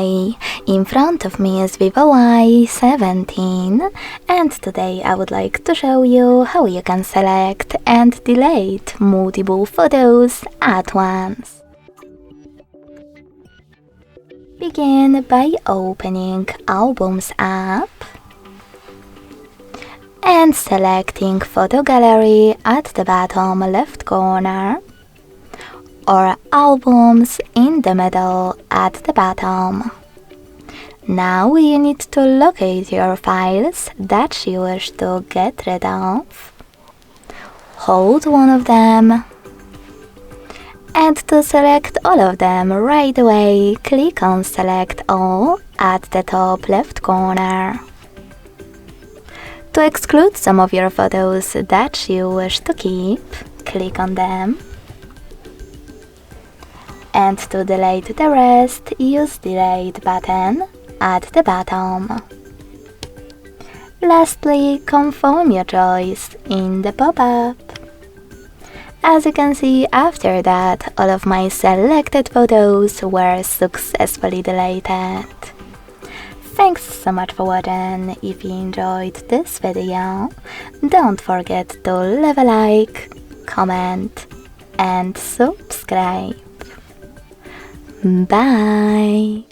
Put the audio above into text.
Hi, in front of me is VIVO Y17 and today I would like to show you how you can select and delete multiple photos at once. Begin by opening Albums app and selecting Photo Gallery at the bottom left corner, or Albums in the middle at the bottom. Now you need to locate your files that you wish to get rid of. Hold one of them, and to select all of them right away, click on Select All at the top left corner. To exclude some of your photos that you wish to keep, click on them. And to delete the rest, use Delete button at the bottom. Lastly, confirm your choice in the pop-up. As you can see, after that, all of my selected photos were successfully deleted. Thanks so much for watching. If you enjoyed this video, don't forget to leave a like, comment and subscribe. Bye!